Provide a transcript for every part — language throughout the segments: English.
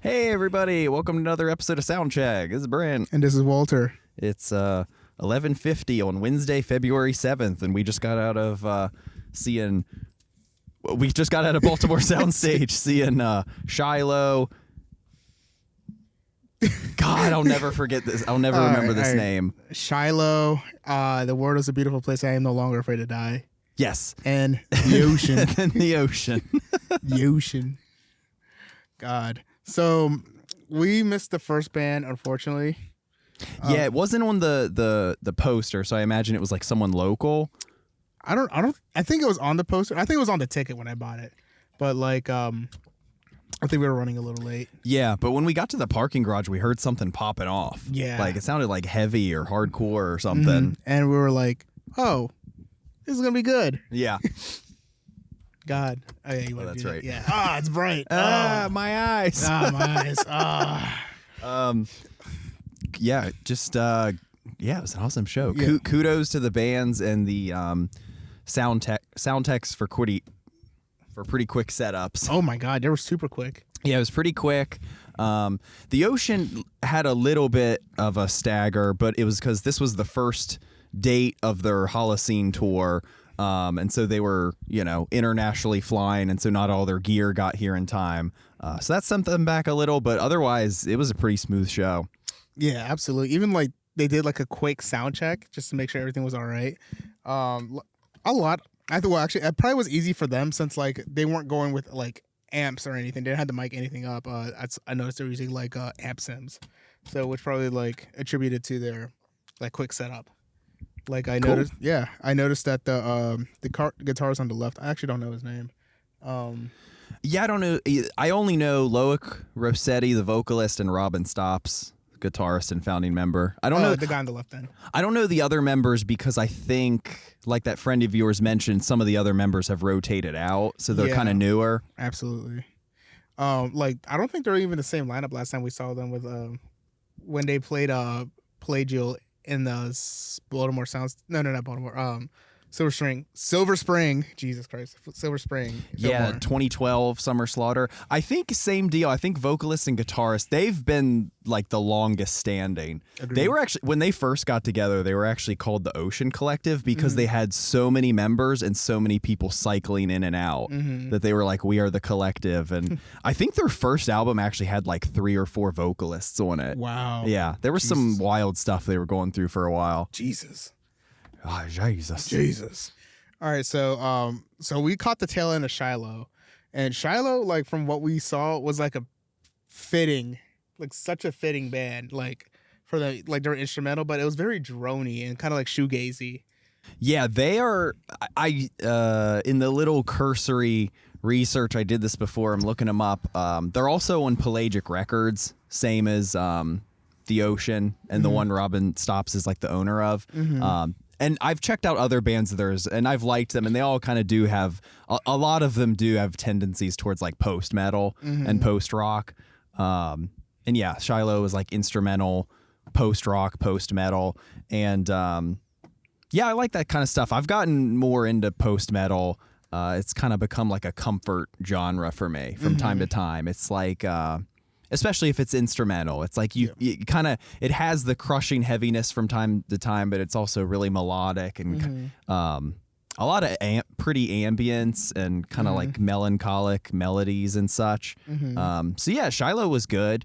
Hey everybody, welcome to another episode of Soundcheck. This is Brent. And this is Walter. It's 11:50 on Wednesday, February 7th, and we just got out of Baltimore Soundstage seeing Shiloh. God, I'll never forget this. I'll never remember this name. Shiloh, the world is a beautiful place. I am no longer afraid to die. Yes. And the ocean. And the ocean. The ocean. God. So we missed the first band, unfortunately. Yeah, it wasn't on the poster, so I imagine it was like someone local. I think it was on the poster. I think it was on the ticket when I bought it. But I think we were running a little late. Yeah, but when we got to the parking garage, we heard something popping off. Yeah. Like it sounded like heavy or hardcore or something. Mm-hmm. And we were like, oh, this is going to be good. Yeah. God. Oh, yeah, you that's do right. That. Yeah. Ah, it's bright. My eyes. My eyes. Yeah, just it was an awesome show. Yeah. Kudos to the bands and the sound techs for pretty quick setups. Oh my God, they were super quick. Yeah, it was pretty quick. The Ocean had a little bit of a stagger, but it was because this was the first date of their Holocene tour. And so they were, internationally flying, and so not all their gear got here in time. So that sent them back a little, but otherwise it was a pretty smooth show. Yeah, absolutely. Even they did a quick sound check just to make sure everything was all right. A lot. I think actually it probably was easy for them since they weren't going with amps or anything. They didn't have to mic anything up. I noticed they were using amp sims, so which probably attributed to their quick setup. I noticed, yeah, I noticed that the guitarist on the left. I actually don't know his name. Yeah, I don't know. I only know Loic Rossetti, the vocalist, and Robin Stops, guitarist and founding member. I don't know the guy on the left then. I don't know the other members because I think, like that friend of yours mentioned, some of the other members have rotated out, so they're kind of newer. Absolutely. I don't think they're even the same lineup last time we saw them with when they played Pelagial in the Baltimore Sounds. No, not Baltimore. Silver Spring. Jesus Christ. Silver Spring. Yeah, 2012 Summer Slaughter. I think same deal. I think vocalists and guitarists, they've been the longest standing. Agreed. They were actually, when they first got together, they were actually called the Ocean Collective because they had so many members and so many people cycling in and out that they were like, we are the collective. And I think their first album actually had 3 or 4 vocalists on it. Wow. Yeah, there was some wild stuff they were going through for a while. Jesus. Oh, Jesus. All right, so we caught the tail end of Shiloh, and Shiloh, from what we saw, was a fitting, such a fitting band, for the their instrumental, but it was very droney and kind of shoegazy. Yeah, they are. I in the little cursory research I did this before. I'm looking them up. They're also on Pelagic Records, same as The Ocean, and the one Robin Stops is the owner of. And I've checked out other bands of theirs, and I've liked them, and they all kind of do have a lot of them do have tendencies towards post metal and post rock. And yeah, Shiloh is instrumental, post rock, post metal, and yeah, I like that kind of stuff. I've gotten more into post metal. It's kind of become a comfort genre for me from time to time. It's especially if it's instrumental. It's you kind of, it has the crushing heaviness from time to time, but it's also really melodic and a lot of pretty ambience and kind of melancholic melodies and such. So yeah, Shiloh was good.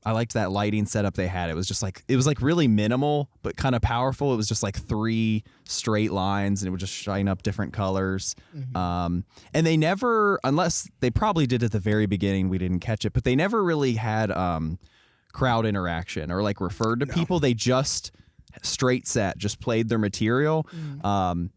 I liked that lighting setup they had. It was just it was really minimal, but kind of powerful. It was just 3 straight lines and it would just shine up different colors. And they never, unless they probably did at the very beginning, we didn't catch it, but they never really had crowd interaction or referred to people. They just straight set, just played their material. And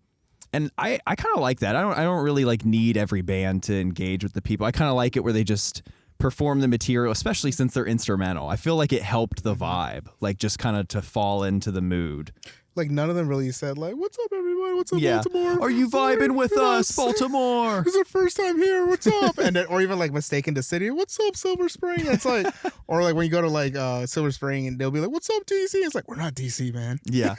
I kind of like that. I don't really need every band to engage with the people. I kind of like it where they just perform the material, especially since they're instrumental. I feel it helped the vibe, just kind of to fall into the mood. None of them really said what's up everybody, what's up Baltimore, are you vibing with us Baltimore, this is our first time here, what's up? And then, or even mistaken the city, what's up Silver Spring? It's or when you go to Silver Spring and they'll be what's up DC? It's we're not DC, man. Yeah.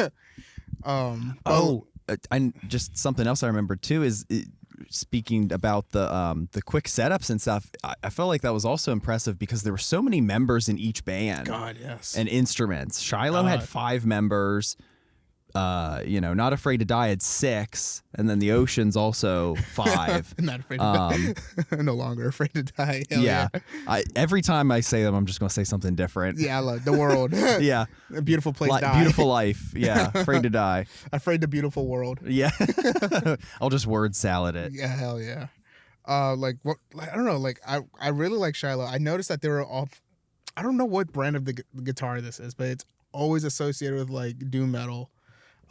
And just something else I remember too is speaking about the quick setups and stuff, I felt like that was also impressive because there were so many members in each band. God, yes. And instruments. Shiloh had 5 members. Not Afraid to Die had 6, and then the Ocean's also 5. Not afraid to die. No longer afraid to die. Hell yeah. Every time I say them, I'm just gonna say something different. Yeah, I love the world. Yeah, A beautiful place. Die. Beautiful life. Yeah, Afraid to Die. Afraid the beautiful world. Yeah, I'll just word salad it. Yeah, hell yeah. I don't know. Like I really like Shiloh. I noticed that they were all. I don't know what brand of the guitar this is, but it's always associated with like doom metal.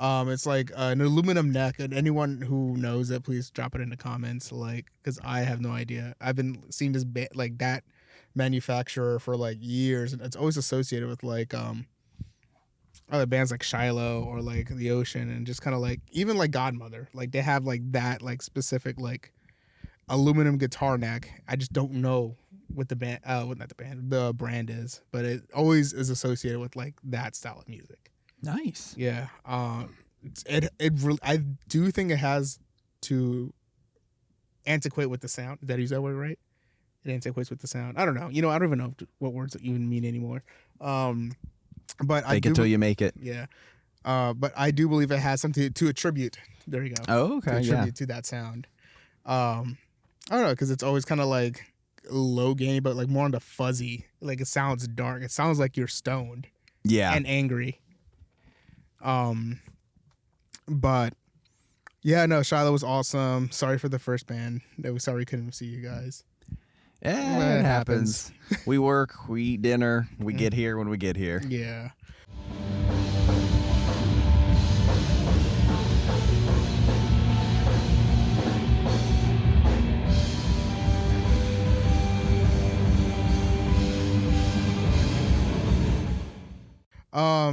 It's like an aluminum neck, and anyone who knows it, please drop it in the comments. Like, because I have no idea. I've been seeing this like that manufacturer for like years, and it's always associated with like other bands like Shiloh or like The Ocean, and just kind of like even like Godmother. Like they have like that like specific like aluminum guitar neck. I just don't know what the band, the brand is, but it always is associated with like that style of music. Nice. Yeah. It really, I do think it has to antiquate with the sound. Did I use that word right? It antiquates with the sound. I don't know. I don't even know what words even mean anymore. But Fake it till you make it. Yeah. But I do believe it has something to attribute. There you go. Oh, okay. To attribute to that sound. I don't know, because it's always kind of like low gain, but like more on the fuzzy. Like it sounds dark. It sounds like you're stoned. Yeah. And angry. But yeah, no, Shiloh was awesome. Sorry for the first band. Sorry we couldn't see you guys. Yeah, it happens. We work, we eat dinner, we get here when we get here. Yeah.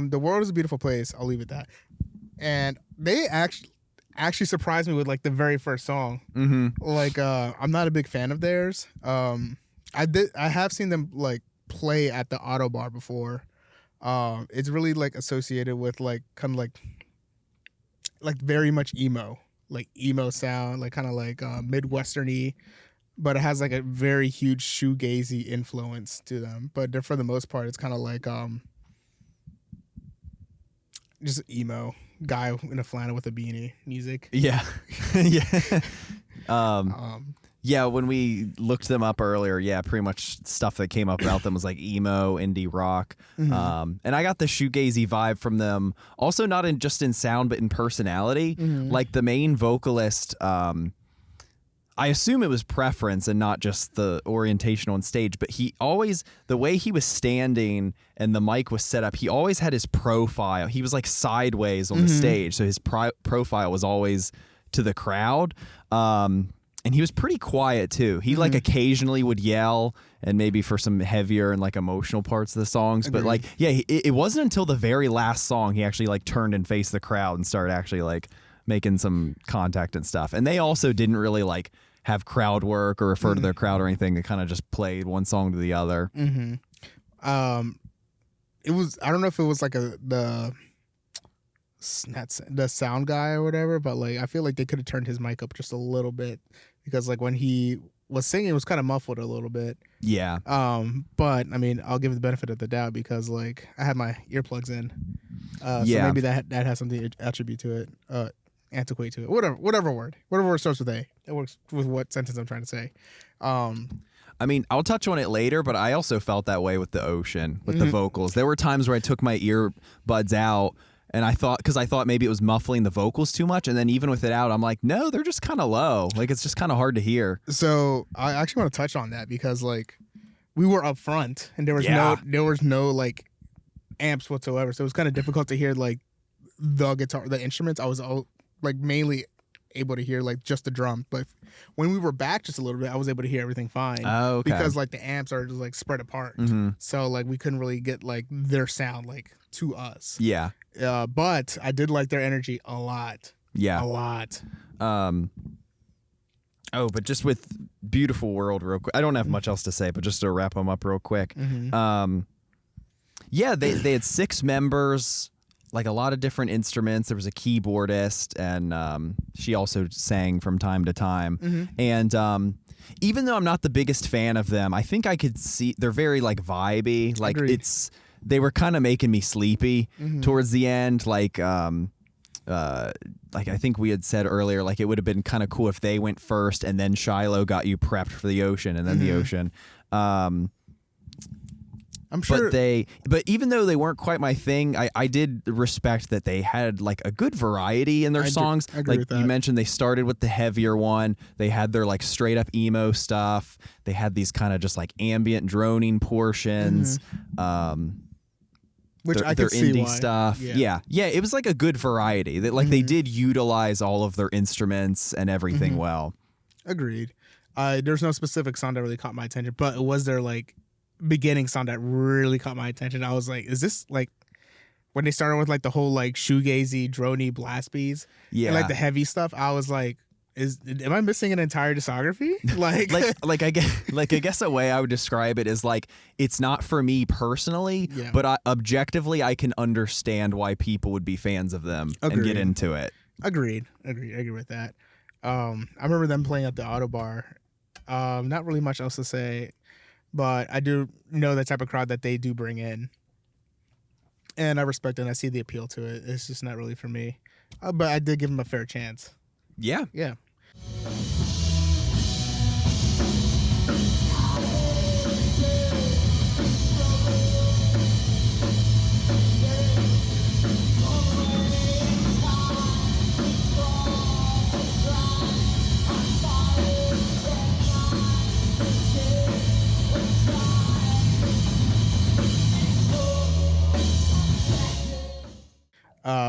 The world is a beautiful place. I'll leave it at that. And they actually surprised me with like the very first song. Mm-hmm. Like I'm not a big fan of theirs. I have seen them like play at the Auto Bar before. It's really like associated with like kind of like very much emo sound, like kind of like Midwestern-y, but it has like a very huge shoegazy influence to them. But for the most part, it's kind of like just emo guy in a flannel with a beanie music. Yeah. Yeah. Yeah, when we looked them up earlier, yeah, pretty much stuff that came up about them was like emo, indie rock. Mm-hmm. And I got the shoegazy vibe from them. Also not just in sound, but in personality. Mm-hmm. Like the main vocalist, I assume it was preference and not just the orientation on stage, but he always, the way he was standing and the mic was set up, he always had his profile. He was like sideways on the stage, so his profile was always to the crowd. And he was pretty quiet too. He like occasionally would yell, and maybe for some heavier and like emotional parts of the songs. Agreed. But like, yeah, it wasn't until the very last song he actually like turned and faced the crowd and started actually like making some contact and stuff. And they also didn't really like have crowd work or refer to their crowd or anything. They kind of just played one song to the other. Mm-hmm. It was, I don't know if it was like the sound guy or whatever, but like I feel like they could have turned his mic up just a little bit, because like when he was singing, it was kind of muffled a little bit. Yeah. But I mean, I'll give the benefit of the doubt because like I had my earplugs in. So Yeah. maybe that has something to attribute to it, antiquate to it. Whatever word starts with A. It works with what sentence I'm trying to say. I mean, I'll touch on it later, but I also felt that way with The Ocean, with the vocals. There were times where I took my earbuds out, and I thought maybe it was muffling the vocals too much, and then even with it out, I'm like, no, they're just kind of low. Like, it's just kind of hard to hear. So I actually want to touch on that because like we were up front and there was no like amps whatsoever, so it was kind of difficult to hear like the guitar, the instruments. I was like mainly able to hear like just the drum, but when we were back just a little bit, I was able to hear everything fine. Oh, okay. Because like the amps are just like spread apart, so like we couldn't really get like their sound like to us. Yeah. But I did like their energy a lot. Yeah. A lot. But just with Beautiful World real quick, I don't have much else to say, but just to wrap them up real quick. Yeah, they had 6 members. like a lot of different instruments. There was a keyboardist, and she also sang from time to time. Mm-hmm. And even though I'm not the biggest fan of them, I think I could see they're very like vibey. Like Agreed. they were kind of making me sleepy Mm-hmm. towards the end. Like I think we had said earlier, like it would have been kind of cool if they went first and then Shiloh got you prepped for the ocean and then the ocean. I'm sure. But even though they weren't quite my thing, I did respect that they had like a good variety in their songs. I agree Like with that. you mentioned, they started with the heavier one. They had their like straight up emo stuff. They had these kind of just like ambient droning portions. Which their, I their could see indie why. stuff. Yeah. It was like a good variety. That like they did utilize all of their instruments and everything well. Agreed. There's no specific song that really caught my attention, but it was their like beginning song that really caught my attention. I was like, is this like when they started with like the whole like shoegazy, drony blast beats and like the heavy stuff? I was like, am I missing an entire discography? I guess a way I would describe it is like it's not for me personally, but objectively I can understand why people would be fans of them and get into it. Agreed. I agree with that. I remember them playing at the Auto Bar. Not really much else to say, but I do know the type of crowd that they do bring in, and I respect it and I see the appeal to it. It's just not really for me, but I did give them a fair chance. Yeah.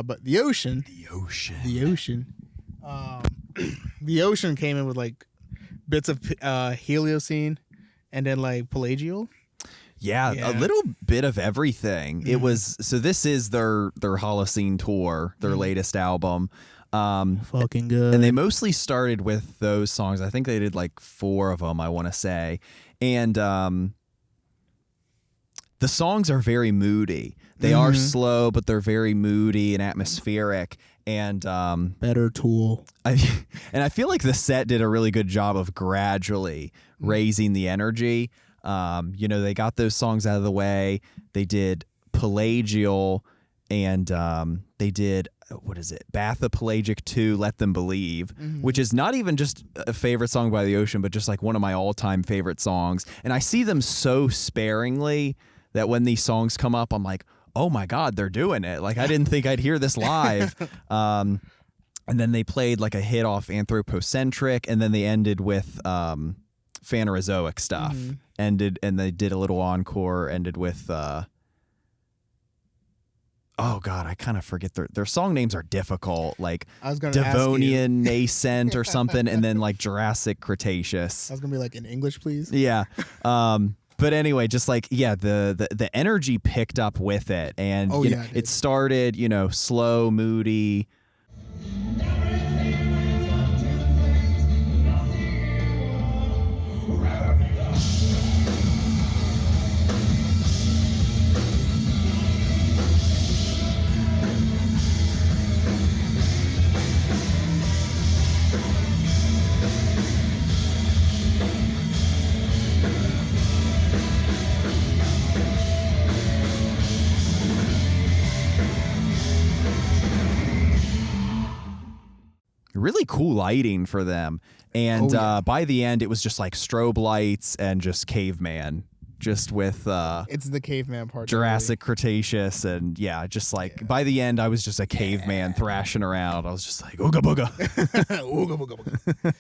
But the ocean, the ocean came in with like bits of Heliocene and then like Pelagial. Yeah, a little bit of everything. It was this is their Holocene tour, their latest album. Fucking good. And they mostly started with those songs. I think they did like 4 of them, I want to say. And the songs are very moody. They are slow, but they're very moody and atmospheric. And better Tool. I feel like the set did a really good job of gradually raising the energy. They got those songs out of the way. They did Pelagial, and they did Bath of Pelagic 2, Let Them Believe, which is not even just a favorite song by the ocean, but just like one of my all-time favorite songs. And I see them so sparingly that when these songs come up, I'm like, oh my God, they're doing it. Like I didn't think I'd hear this live. And then they played like a hit off Anthropocentric, and then they ended with Phanerozoic stuff. And they did a little encore, ended with oh God, I kind of forget their song names are difficult, like I was gonna Devonian Nascent or something, and then like Jurassic Cretaceous. I was gonna be like, in English, please. Yeah. But anyway, just like, the energy picked up with it. And it started, slow, moody. Really cool lighting for them. And by the end, it was just like strobe lights and just caveman, just with it's the caveman part. Jurassic Cretaceous. And just like by the end, I was just a caveman thrashing around. I was just like, ooga booga. Ooga booga booga.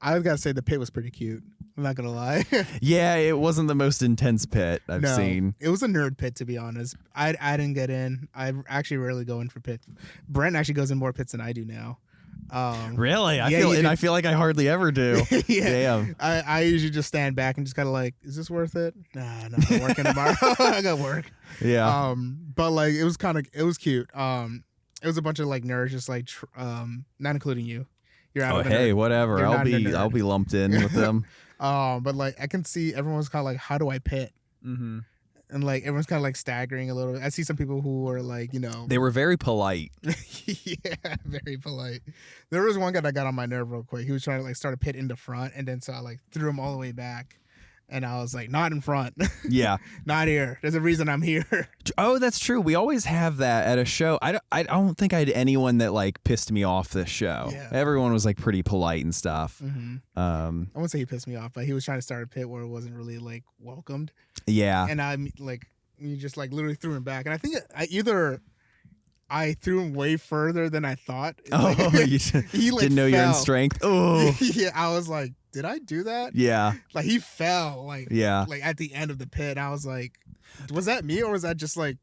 I gotta say the pit was pretty cute. I'm not gonna lie. Yeah, it wasn't the most intense pit I've seen. It was a nerd pit, to be honest. I didn't get in. I actually rarely go in for pits. Brent actually goes in more pits than I do now. Really? I feel like I hardly ever do. Damn. I usually just stand back and just kind of like, is this worth it? Nah, I'm working tomorrow. I got work. Yeah. But like it was cute. It was a bunch of like nerds, just like not including you. You're out. Oh, hey, whatever. I'll be lumped in with them. But like I can see everyone's kind of like, how do I pit? and like everyone's kind of like staggering a little bit. I see some people who are like, They were very polite. yeah, very polite. There was one guy that got on my nerve real quick. He was trying to like start a pit in the front, and then so I like threw him all the way back. And I was like, not in front. Yeah. Not here. There's a reason I'm here. Oh, that's true. We always have that at a show. I don't think I had anyone that like pissed me off this show. Yeah. Everyone was like pretty polite and stuff. Mm-hmm. I wouldn't say he pissed me off, but he was trying to start a pit where it wasn't really like welcomed. Yeah. And I like, you just like literally threw him back. And I think I threw him way further than I thought. Oh, like, he like didn't know you're in strength. Oh, yeah. I was like, did I do that? Yeah. Like he fell like at the end of the pit. I was like, was that me or was that just like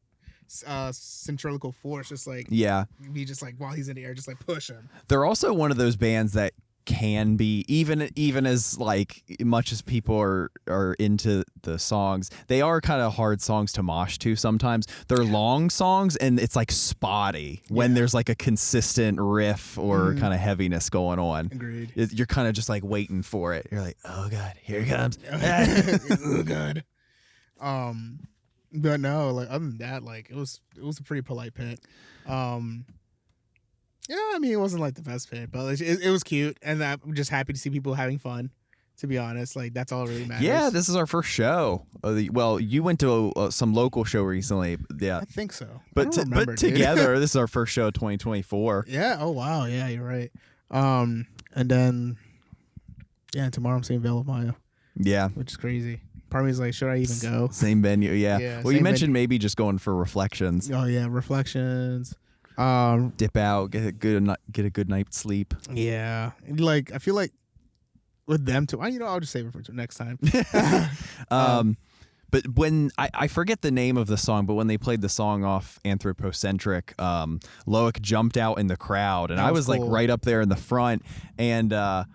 centrifugal force? Just like me just like while he's in the air, just like push him. They're also one of those bands that can be even as like much as people are into the songs, they are kind of hard songs to mosh to sometimes. They're long songs and it's like spotty when there's like a consistent riff or kind of heaviness going on. Agreed. You're kind of just like waiting for it. You're like, oh god, here it comes. Oh god. But no, like other than that, like it was a pretty polite pit. Yeah, I mean, it wasn't like the best pit, but it was cute, and I'm just happy to see people having fun. To be honest, like that's all really matters. Yeah, this is our first show. Well, you went to some local show recently. Yeah, I think so. But together, this is our first show of 2024. Yeah. Oh wow. Yeah, you're right. And then tomorrow I'm seeing Veil of Maya. Yeah, which is crazy. Part of me is like, should I even go? Same venue. Yeah. Well, you mentioned maybe just going for Reflections. Oh yeah, Reflections. Dip out, get a good night's sleep. Yeah, like I feel like with them too. I'll just save it for next time. But when I forget the name of the song, but when they played the song off Anthropocentric, Loic jumped out in the crowd, and I was cool. Like right up there in the front, and I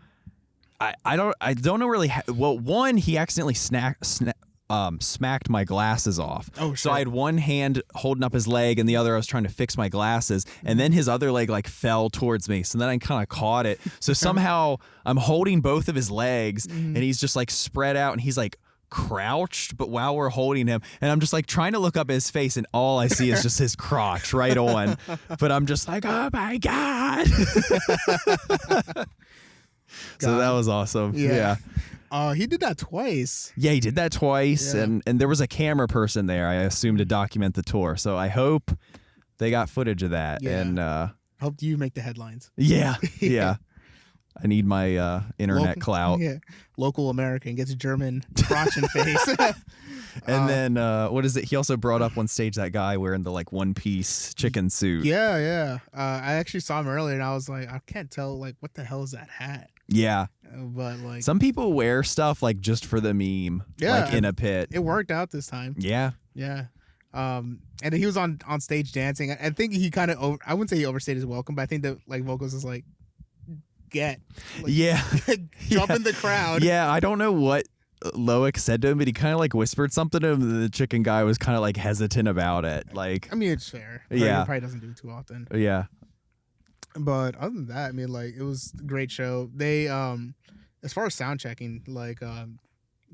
don't know really. One, he accidentally smacked my glasses off. Oh, sure. So I had one hand holding up his leg and the other I was trying to fix my glasses, and then his other leg like fell towards me. So then I kind of caught it. So somehow I'm holding both of his legs and he's just like spread out and he's like crouched, but while we're holding him, and I'm just like trying to look up his face and all I see is just his crotch right on. But I'm just like, oh my God. So that was awesome. Yeah. He did that twice. Yeah, he did that twice, and there was a camera person there, I assume, to document the tour. So I hope they got footage of that. Yeah. And hope you make the headlines. Yeah, yeah. I need my internet clout. Yeah, local American gets German crotch and face. And then what is it? He also brought up on stage that guy wearing the like one-piece chicken suit. Yeah. I actually saw him earlier, and I was like, I can't tell like what the hell is that hat. Yeah. But like some people wear stuff like just for the meme, like in a pit. It worked out this time. Yeah. And he was on stage dancing. I think he kind of I wouldn't say he overstayed his welcome, but I think that like vocals is like jump in the crowd. Yeah, I don't know what Loic said to him, but he kind of like whispered something to him, and the chicken guy was kind of like hesitant about it. Like, I mean, it's fair. Yeah, he probably doesn't do it too often. Yeah. But other than that, I mean, like, it was a great show. They, as far as sound checking, like,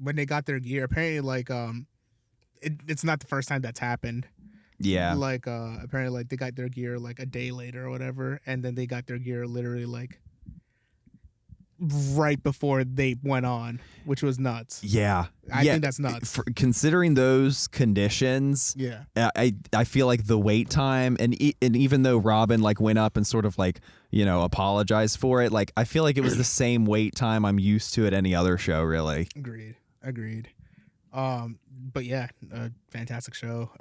when they got their gear, apparently, like, it's not the first time that's happened. Yeah. Like, apparently, like, they got their gear, like, a day later or whatever, and then they got their gear literally, like, right before they went on, which was nuts. Yeah. I think that's nuts. Considering those conditions, yeah. I feel like the wait time, and even though Robin like went up and sort of like, apologized for it, like I feel like it was the same wait time I'm used to at any other show, really. Agreed. But yeah, fantastic show.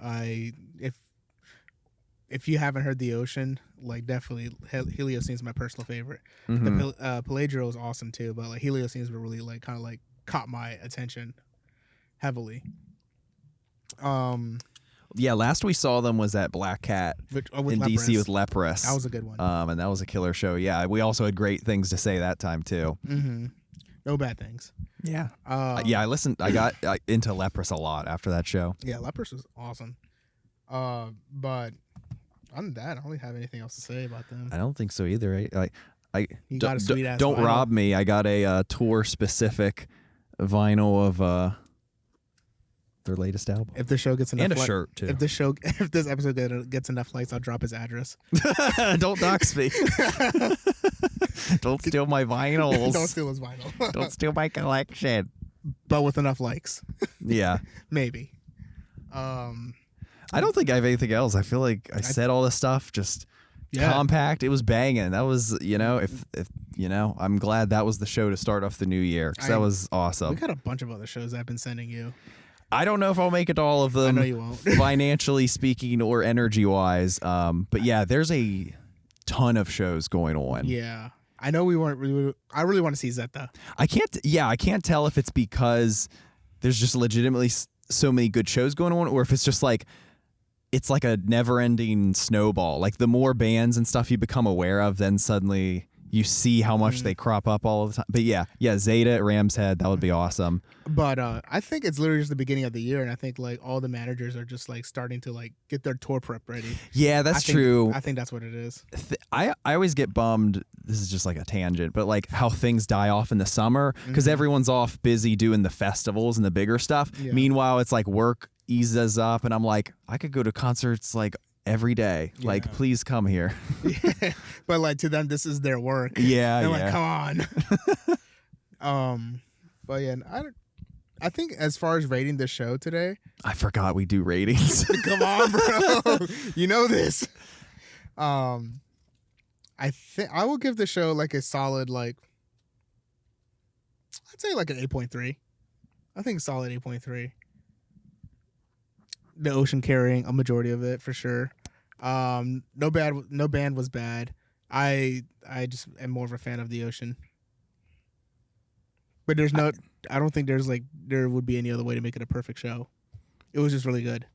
If you haven't heard The Ocean, like definitely Holocene is my personal favorite. Mm-hmm. The Pelagio is awesome too, but like Holocene is really like kind of like caught my attention heavily. Yeah, last we saw them was at Black Cat in DC with Leprous. That was a good one. And that was a killer show. Yeah, we also had great things to say that time too. Mm-hmm. No bad things. Yeah. I listened. I got into Leprous a lot after that show. Yeah, Leprous was awesome. But other than that, I don't really have anything else to say about them. I don't think so either. You got a sweet ass don't vinyl. rob me. I got a tour specific vinyl of their latest album. If the show gets enough And a shirt, too. If this episode gets enough likes, I'll drop his address. Don't dox me. Don't steal my vinyls. Don't steal his vinyl. Don't steal my collection. But with enough likes. Yeah. Maybe. I don't think I have anything else. I feel like I said all this stuff, just compact. It was banging. That was, if I'm glad that was the show to start off the new year, because that was awesome. We got a bunch of other shows I've been sending you. I don't know if I'll make it to all of them. I know you won't. Financially speaking or energy-wise. But yeah, there's a ton of shows going on. Yeah. I know I really want to see Zeta. I can't tell if it's because there's just legitimately so many good shows going on, or if it's just like, it's like a never-ending snowball. Like the more bands and stuff you become aware of, then suddenly you see how much they crop up all the time. But yeah, Zeta at Ram's Head, that would be awesome. But I think it's literally just the beginning of the year, and I think like all the managers are just like starting to like get their tour prep ready. Yeah, that's true. I think that's what it is. I always get bummed. This is just like a tangent, but like how things die off in the summer because everyone's off busy doing the festivals and the bigger stuff. Yeah. Meanwhile, it's like work eases up, and I'm like, I could go to concerts like every day. Yeah. Like, please come here. Yeah. But like to them, this is their work. Yeah, they're like, come on. But yeah, I think as far as rating the show today, I forgot we do ratings. Come on, bro. You know this. I think I will give the show like a solid I'd say like an 8.3. I think solid 8.3. The Ocean carrying a majority of it for sure. No band was bad. I just am more of a fan of The Ocean. But I don't think there would be any other way to make it a perfect show. It was just really good.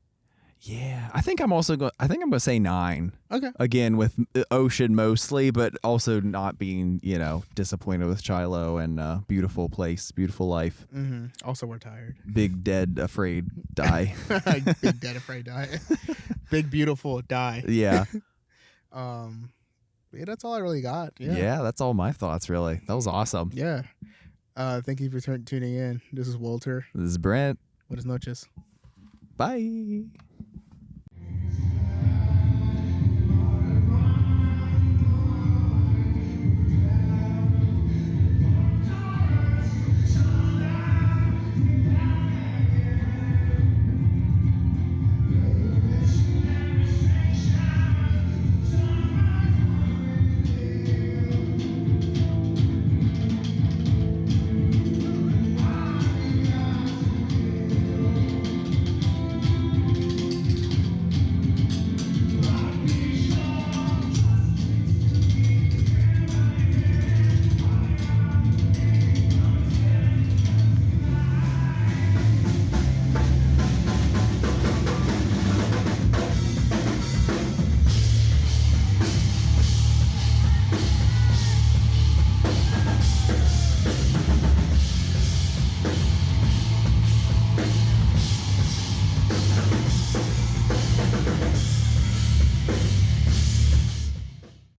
Yeah, I think I'm gonna say 9. Okay. Again, with Ocean mostly, but also not being disappointed with Chilo and beautiful place, beautiful life. Mm-hmm. Also, we're tired. Big dead afraid die. Big dead afraid die. Big beautiful die. Yeah. Yeah, that's all I really got. Yeah, that's all my thoughts. Really, that was awesome. Yeah. Thank you for tuning in. This is Walter. This is Brent. Buenas noches. Bye.